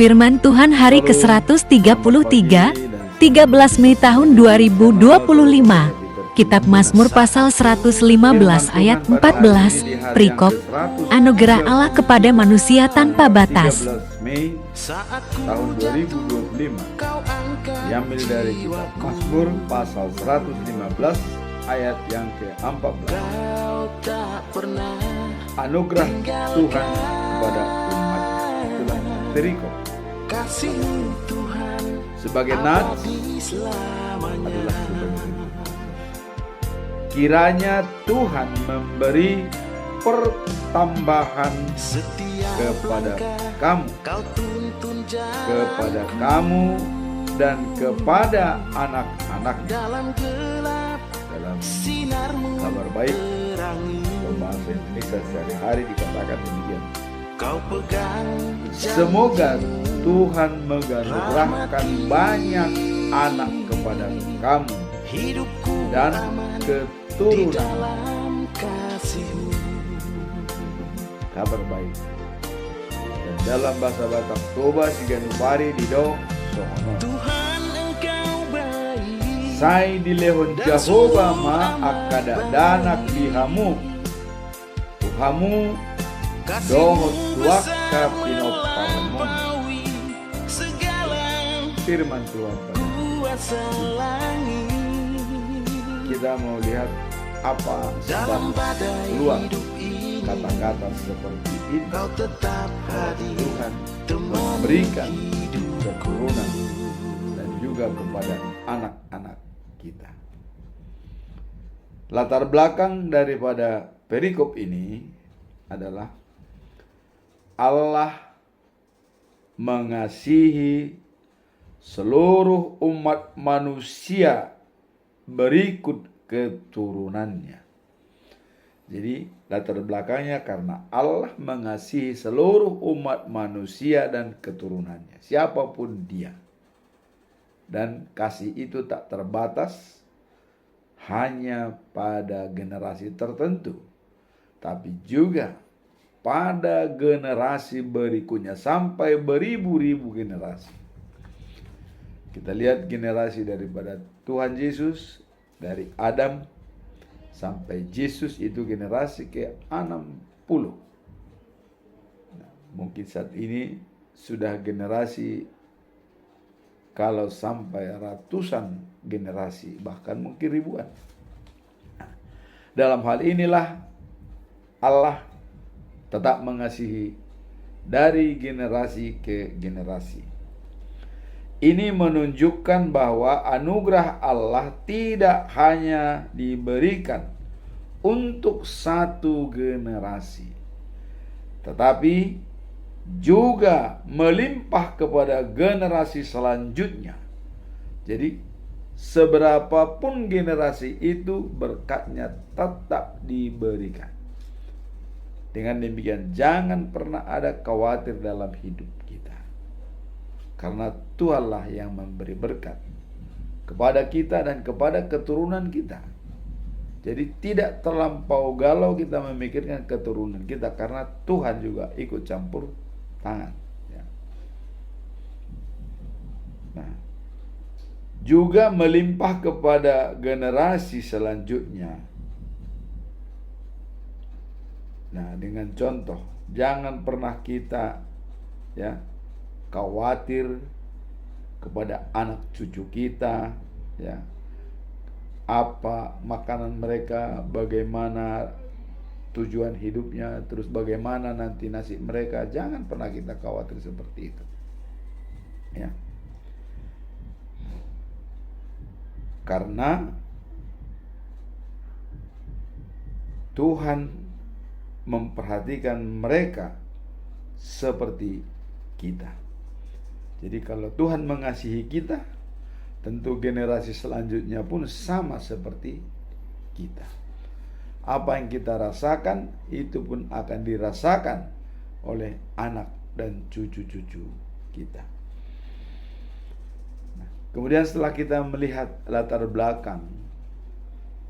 Firman Tuhan hari ke-133, 13 Mei tahun 2025. Kitab Mazmur pasal 115 ayat 14, perikop, anugerah Allah kepada manusia tanpa batas. 13 Mei tahun 2025 diambil dari kitab Mazmur pasal 115 ayat yang ke-14. Anugerah Tuhan kepada umatnya. Itulah perikop. Sebagai nats adalah sebagai kiranya Tuhan memberi pertambahan kepada kamu dan kepada anak-anak dalam kabar baik bahasa Indonesia sehari-hari dikatakan demikian. Semoga Tuhan menganugerahkan banyak anak kepada kamu dan keturunan. Kabar baik. Dan dalam bahasa Batak Toba Siganupari di do sono. Sai di lehon Jehovah ma akada danak dihamu. Tuhamu dohot waka pinopamu. Firman Tuhan pada kita mau lihat apa sebab keluar kata-kata seperti ini. Tuhan memberikan keturunan dan juga kepada anak-anak kita. Latar belakang daripada perikop ini adalah Allah mengasihi seluruh umat manusia berikut keturunannya. Jadi latar belakangnya karena Allah mengasihi seluruh umat manusia dan keturunannya, siapapun dia. Dan kasih itu tak terbatas hanya pada generasi tertentu, tapi juga pada generasi berikutnya sampai beribu-ribu generasi. Kita lihat generasi daripada Tuhan Yesus, dari Adam sampai Yesus itu generasi ke-60. Nah, mungkin saat ini sudah generasi kalau sampai ratusan generasi, bahkan mungkin ribuan. Nah, dalam hal inilah Allah tetap mengasihi dari generasi ke generasi. Ini menunjukkan bahwa anugerah Allah tidak hanya diberikan untuk satu generasi, tetapi juga melimpah kepada generasi selanjutnya. Jadi seberapapun generasi itu, berkatnya tetap diberikan. Dengan demikian jangan pernah ada khawatir dalam hidup kita, karena Tuhanlah yang memberi berkat kepada kita dan kepada keturunan kita. Jadi tidak terlampau galau kita memikirkan keturunan kita, karena Tuhan juga ikut campur tangan. Ya. Nah, juga melimpah kepada generasi selanjutnya. Nah, dengan contoh, jangan pernah kita khawatir kepada anak cucu kita, apa makanan mereka, bagaimana tujuan hidupnya, terus bagaimana nanti nasib mereka. Jangan pernah kita khawatir seperti itu. Ya. Karena Tuhan memperhatikan mereka seperti kita. Jadi kalau Tuhan mengasihi kita, tentu generasi selanjutnya pun sama seperti kita. Apa yang kita rasakan, itu pun akan dirasakan oleh anak dan cucu-cucu kita. Nah, kemudian setelah kita melihat latar belakang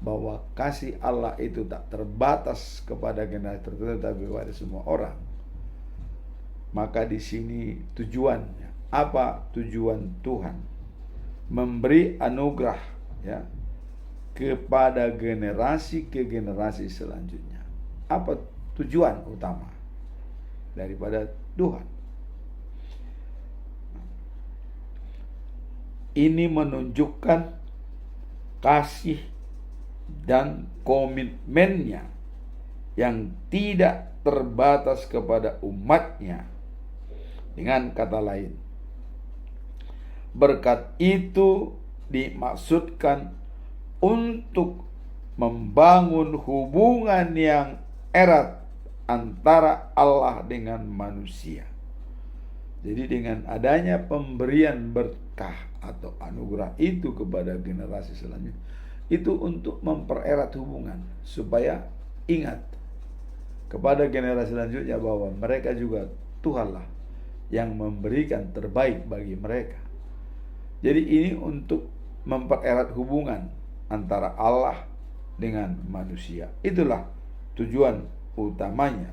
bahwa kasih Allah itu tak terbatas kepada generasi tertentu, tapi kepada semua orang, Maka di sini tujuannya. Apa tujuan Tuhan memberi anugerah ya kepada generasi ke generasi selanjutnya? Apa tujuan utama daripada Tuhan? Ini menunjukkan kasih dan komitmennya yang tidak terbatas kepada umatnya. Dengan kata lain, berkat itu dimaksudkan untuk membangun hubungan yang erat antara Allah dengan manusia. Jadi dengan adanya pemberian berkah atau anugerah itu kepada generasi selanjutnya, itu untuk mempererat hubungan, supaya ingat kepada generasi selanjutnya bahwa mereka juga Tuhanlah yang memberikan terbaik bagi mereka. Jadi ini untuk mempererat hubungan antara Allah dengan manusia. Itulah tujuan utamanya.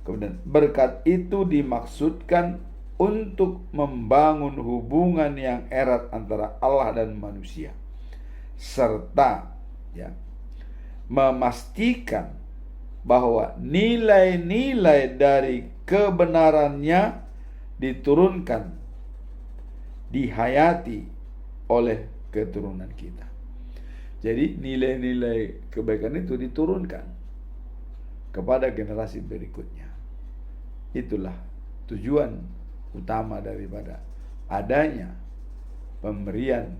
Kemudian berkat itu dimaksudkan untuk membangun hubungan yang erat antara Allah dan manusia, serta ya memastikan bahwa nilai-nilai dari kebenarannya diturunkan, dihayati oleh keturunan kita. Jadi nilai-nilai kebaikan itu diturunkan kepada generasi berikutnya. Itulah tujuan utama daripada adanya pemberian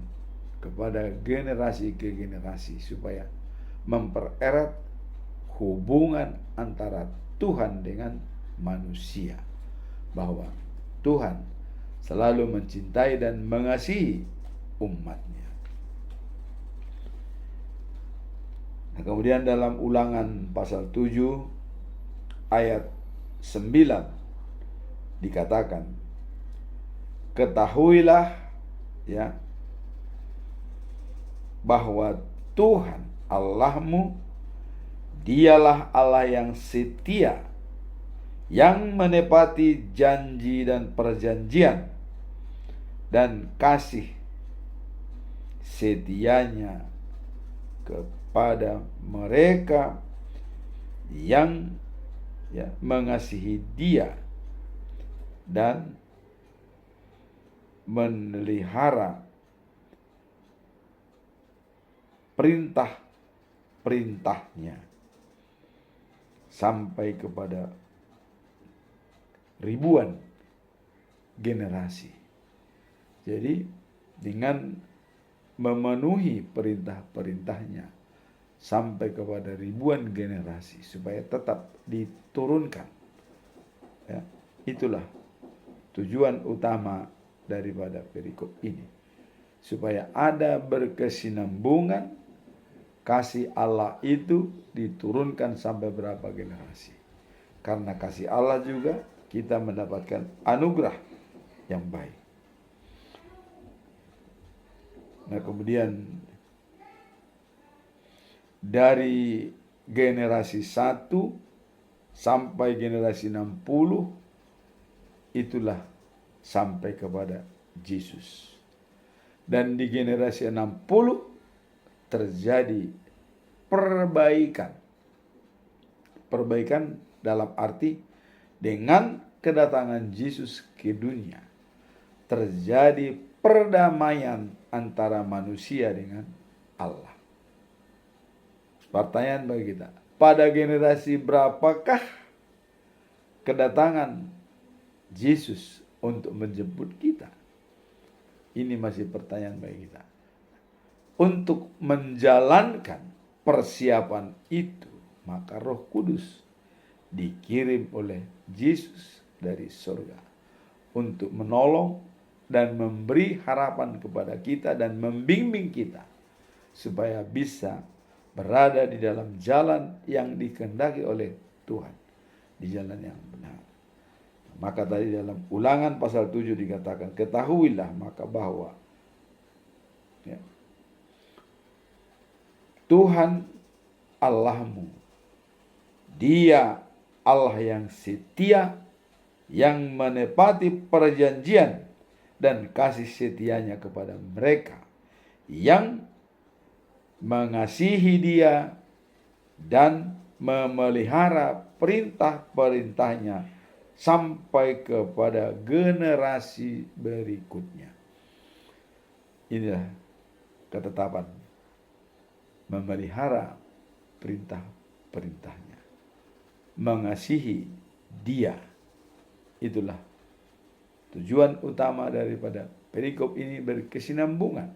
kepada generasi ke generasi, supaya mempererat hubungan antara Tuhan dengan manusia, bahwa Tuhan selalu mencintai dan mengasihi umatnya. Nah, kemudian dalam Ulangan pasal 7 ayat 9 dikatakan, ketahuilah ya bahwa Tuhan Allahmu dialah Allah yang setia, yang menepati janji dan perjanjian, dan kasih setianya kepada mereka yang mengasihi Dia dan memelihara perintah-perintahnya sampai kepada ribuan generasi. Jadi dengan memenuhi perintah-perintahnya sampai kepada ribuan generasi, supaya tetap diturunkan ya, itulah tujuan utama daripada perikop ini, supaya ada berkesinambungan kasih Allah itu diturunkan sampai berapa generasi. Karena kasih Allah juga kita mendapatkan anugerah yang baik. Nah, kemudian dari generasi 1 sampai generasi 60 itulah sampai kepada Yesus. Dan di generasi 60 terjadi perbaikan. Perbaikan dalam arti dengan kedatangan Yesus ke dunia terjadi perdamaian antara manusia dengan Allah. Pertanyaan bagi kita, pada generasi berapakah kedatangan Yesus untuk menjemput kita? Ini masih pertanyaan bagi kita. Untuk menjalankan persiapan itu, maka Roh Kudus dikirim oleh Yesus dari surga untuk menolong dan memberi harapan kepada kita dan membimbing kita supaya bisa berada di dalam jalan yang dikehendaki oleh Tuhan, di jalan yang benar. Maka tadi dalam Ulangan pasal 7 dikatakan, ketahuilah maka bahwa ya, Tuhan Allahmu, Dia Allah yang setia, yang menepati perjanjian dan kasih setianya kepada mereka yang mengasihi Dia dan memelihara perintah-perintahnya sampai kepada generasi berikutnya. Inilah ketetapan memelihara perintah-perintahnya, mengasihi Dia. Itulah tujuan utama daripada perikop ini berkesinambungan.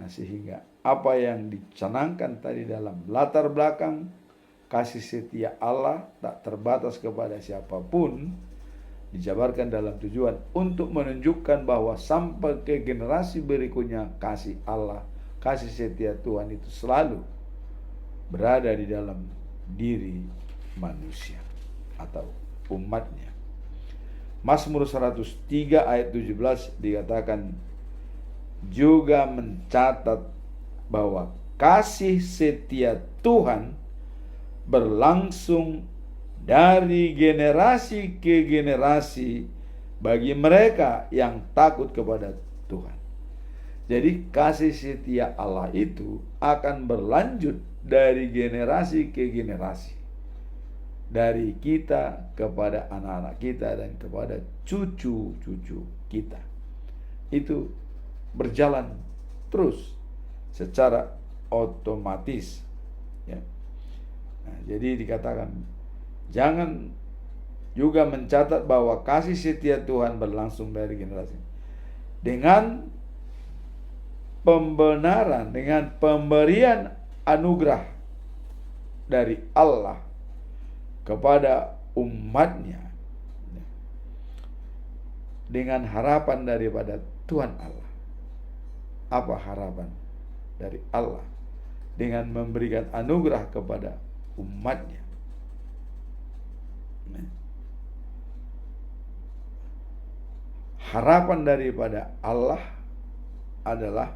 Nah, sehingga apa yang dicanangkan tadi dalam latar belakang kasih setia Allah tak terbatas kepada siapapun, dijabarkan dalam tujuan untuk menunjukkan bahwa sampai ke generasi berikutnya kasih Allah, kasih setia Tuhan itu selalu berada di dalam diri manusia atau umatnya. Mazmur 103 ayat 17 dikatakan juga mencatat bahwa kasih setia Tuhan berlangsung dari generasi ke generasi bagi mereka yang takut kepada Tuhan. Jadi kasih setia Allah itu akan berlanjut dari generasi ke generasi. Dari kita kepada anak-anak kita dan kepada cucu-cucu kita. Itu berjalan terus secara otomatis. Ya. Nah, jadi dikatakan jangan juga mencatat bahwa kasih setia Tuhan berlangsung dari generasi. Dengan pembenaran, dengan pemberian anugerah dari Allah kepada umatnya, dengan harapan daripada Tuhan Allah. Apa harapan dari Allah dengan memberikan anugerah kepada umatnya? Harapan daripada Allah adalah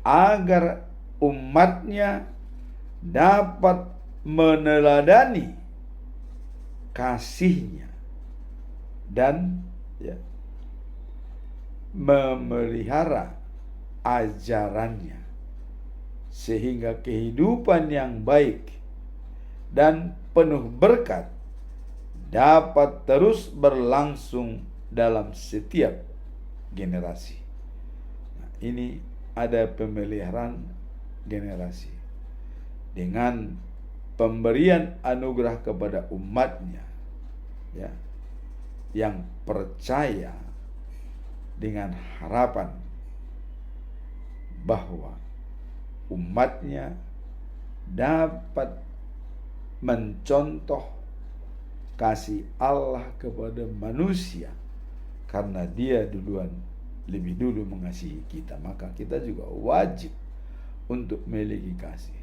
agar umatnya dapat meneladani kasihnya dan memelihara ajarannya sehingga kehidupan yang baik dan penuh berkat dapat terus berlangsung dalam setiap generasi. Nah, ini ada pemeliharaan generasi dengan pemberian anugerah kepada umatnya, ya, yang percaya dengan harapan bahwa umatnya dapat mencontoh kasih Allah kepada manusia karena Dia lebih dulu mengasihi kita, maka kita juga wajib untuk memiliki kasih.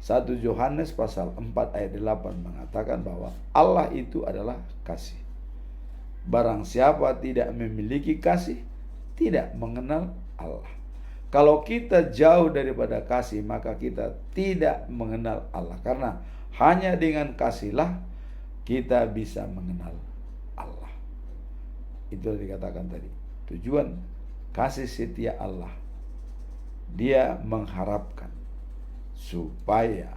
1 Yohanes pasal 4 ayat 8 mengatakan bahwa Allah itu adalah kasih. Barang siapa tidak memiliki kasih, tidak mengenal Allah. Kalau kita jauh daripada kasih, maka kita tidak mengenal Allah. Karena hanya dengan kasihlah kita bisa mengenal Allah. Itu dikatakan tadi. Tujuan kasih setia Allah, Dia mengharapkan supaya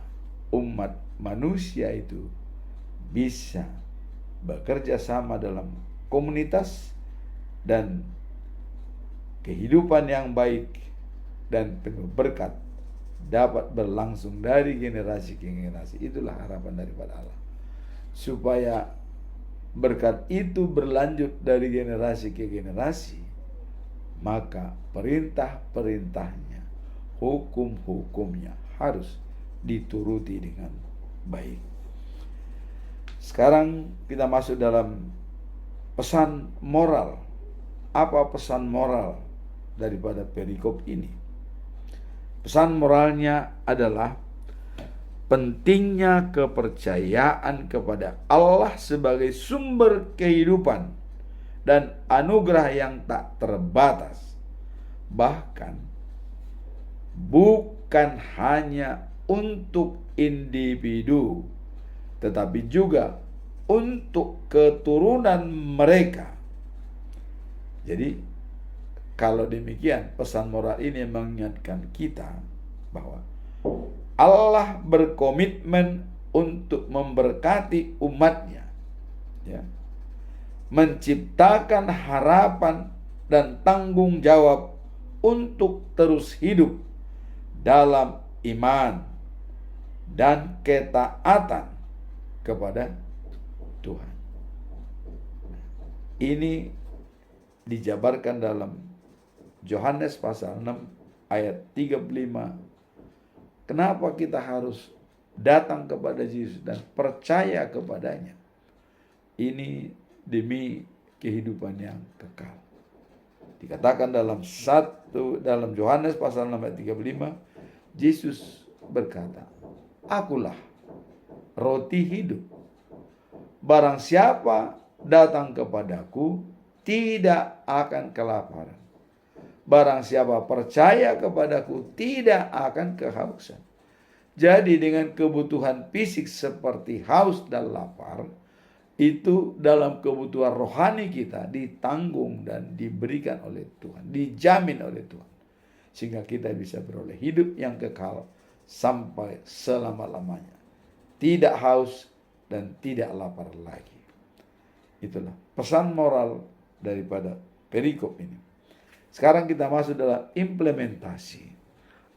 umat manusia itu bisa bekerja sama dalam komunitas dan kehidupan yang baik dan penuh berkat dapat berlangsung dari generasi ke generasi. Itulah harapan daripada Allah, supaya berkat itu berlanjut dari generasi ke generasi, maka perintah-perintahnya, hukum-hukumnya harus dituruti dengan baik. Sekarang kita masuk dalam pesan moral. Apa pesan moral daripada perikop ini? Pesan moralnya adalah pentingnya kepercayaan kepada Allah sebagai sumber kehidupan dan anugerah yang tak terbatas. Bahkan bukan hanya untuk individu, tetapi juga untuk keturunan mereka. Jadi kalau demikian, pesan moral ini mengingatkan kita bahwa Allah berkomitmen untuk memberkati umatnya, ya, menciptakan harapan dan tanggung jawab untuk terus hidup dalam iman dan ketaatan kepada Tuhan. Ini dijabarkan dalam Yohanes pasal 6 ayat 35. Kenapa kita harus datang kepada Yesus dan percaya kepadanya? Ini demi kehidupan yang kekal. Dikatakan dalam Yohanes pasal 6 ayat 35, Yesus berkata, "Akulah roti hidup. Barang siapa datang kepadaku tidak akan kelaparan. Barang siapa percaya kepadaku tidak akan kehausan." Jadi dengan kebutuhan fisik seperti haus dan lapar, itu dalam kebutuhan rohani kita ditanggung dan diberikan oleh Tuhan, dijamin oleh Tuhan. Sehingga kita bisa beroleh hidup yang kekal sampai selama-lamanya. Tidak haus dan tidak lapar lagi. Itulah pesan moral daripada perikop ini. Sekarang kita masuk dalam implementasi.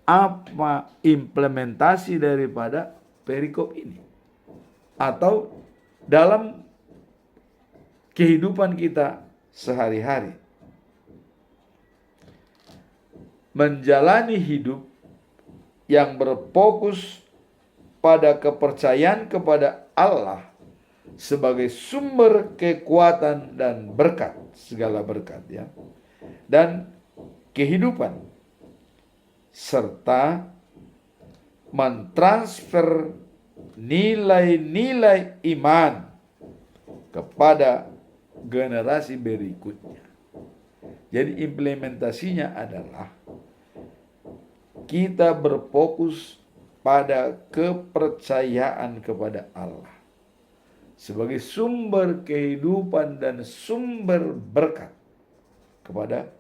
Apa implementasi daripada perikop ini? Atau dalam kehidupan kita sehari-hari. Menjalani hidup yang berfokus pada kepercayaan kepada Allah sebagai sumber kekuatan dan berkat, segala berkat, ya. Dan kehidupan serta mentransfer nilai-nilai iman kepada generasi berikutnya. Jadi implementasinya adalah kita berfokus pada kepercayaan kepada Allah sebagai sumber kehidupan dan sumber berkat kepada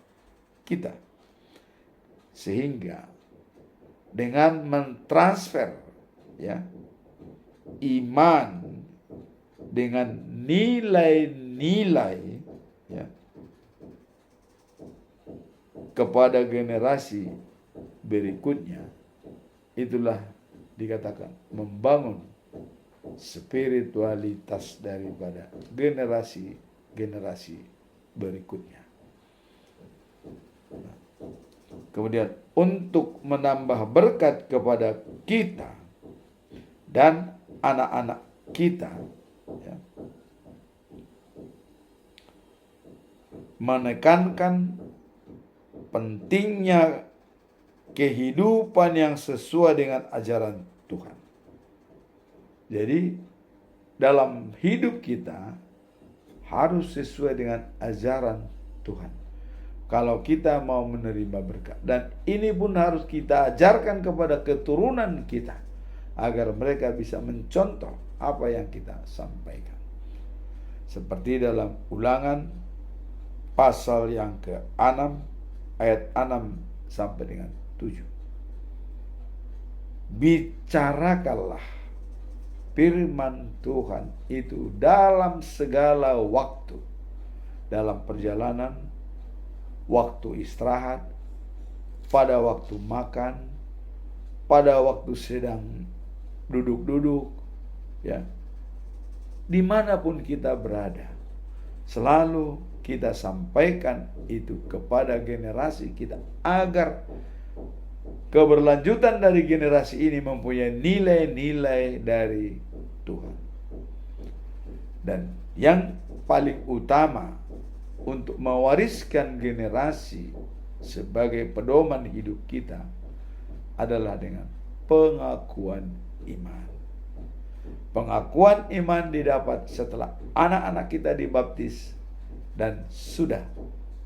kita. Sehingga dengan mentransfer, ya, iman dengan nilai-nilai, ya, kepada generasi berikutnya, itulah dikatakan membangun spiritualitas daripada generasi berikutnya. Kemudian untuk menambah berkat kepada kita dan anak-anak kita, ya, menekankan pentingnya kehidupan yang sesuai dengan ajaran Tuhan. Jadi dalam hidup kita harus sesuai dengan ajaran Tuhan kalau kita mau menerima berkat. Dan ini pun harus kita ajarkan kepada keturunan kita agar mereka bisa mencontoh apa yang kita sampaikan. Seperti dalam Ulangan pasal yang ke-6 ayat 6 sampai dengan 7. Bicarakanlah firman Tuhan itu dalam segala waktu, dalam perjalanan, waktu istirahat, pada waktu makan, pada waktu sedang duduk-duduk, ya, dimanapun kita berada, selalu kita sampaikan itu kepada generasi kita agar keberlanjutan dari generasi ini mempunyai nilai-nilai dari Tuhan. Dan yang paling utama untuk mewariskan generasi sebagai pedoman hidup kita adalah dengan pengakuan iman. Pengakuan iman didapat setelah anak-anak kita dibaptis dan sudah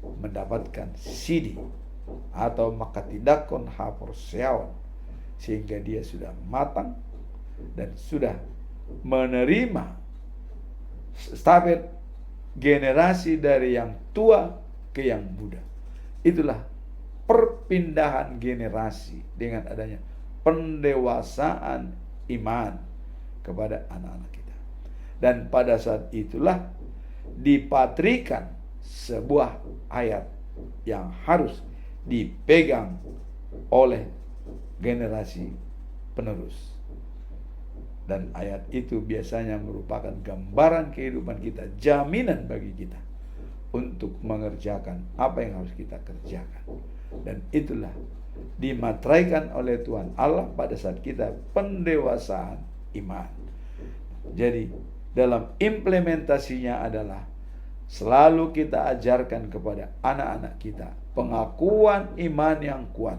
mendapatkan sidi atau makatidakon haporseawan, sehingga dia sudah matang dan sudah menerima stafet generasi dari yang tua ke yang muda. Itulah perpindahan generasi dengan adanya pendewasaan iman kepada anak-anak kita. Dan pada saat itulah dipatrikan sebuah ayat yang harus dipegang oleh generasi penerus. Dan ayat itu biasanya merupakan gambaran kehidupan kita, jaminan bagi kita untuk mengerjakan apa yang harus kita kerjakan. Dan itulah dimateraikan oleh Tuhan Allah pada saat kita pendewasaan iman. Jadi dalam implementasinya adalah selalu kita ajarkan kepada anak-anak kita pengakuan iman yang kuat.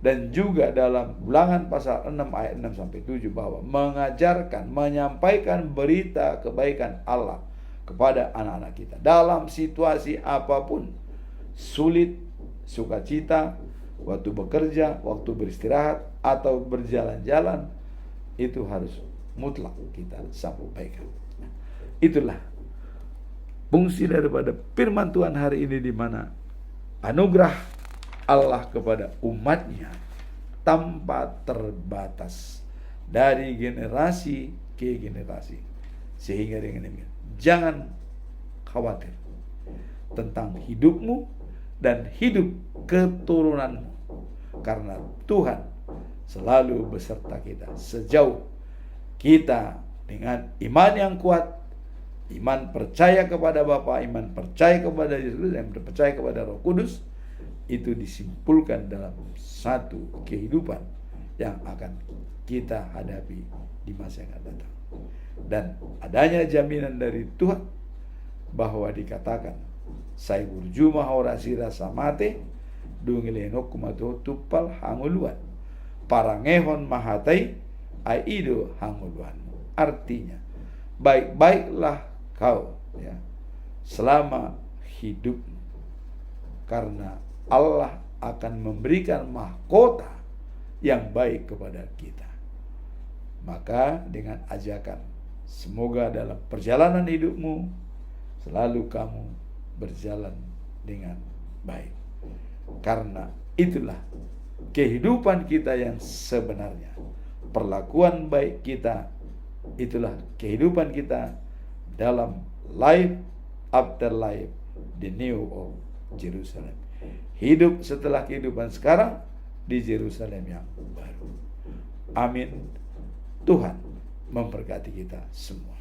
Dan juga dalam Ulangan pasal 6 ayat 6 sampai 7 bahwa mengajarkan, menyampaikan berita kebaikan Allah kepada anak-anak kita dalam situasi apapun, sulit, sukacita, waktu bekerja, waktu beristirahat atau berjalan-jalan, itu harus mutlak kita sampaikan. Itulah fungsi daripada firman Tuhan hari ini, di mana anugerah Allah kepada umatnya tanpa terbatas dari generasi ke generasi. Sehingga dengan demikian, jangan khawatir tentang hidupmu dan hidup keturunanmu, karena Tuhan selalu beserta kita sejauh kita dengan iman yang kuat, iman percaya kepada Bapa, iman percaya kepada Yesus, dan percaya kepada Roh Kudus. Itu disimpulkan dalam satu kehidupan yang akan kita hadapi di masa yang akan datang. Dan adanya jaminan dari Tuhan bahwa dikatakan, "Sai burjuma horasi rasa mate dungilenok kumato tupal hanguluan parangehon mahatai aido hanguluan." Artinya, baik-baiklah kau ya selama hidupmu, karena Allah akan memberikan mahkota yang baik kepada kita. Maka dengan ajakan, semoga dalam perjalanan hidupmu selalu kamu berjalan dengan baik. Karena itulah kehidupan kita yang sebenarnya. Perlakuan baik kita, itulah kehidupan kita dalam life after life, the new of Jerusalem. Hidup setelah kehidupan sekarang di Yerusalem yang baru. Amin. Tuhan memberkati kita semua.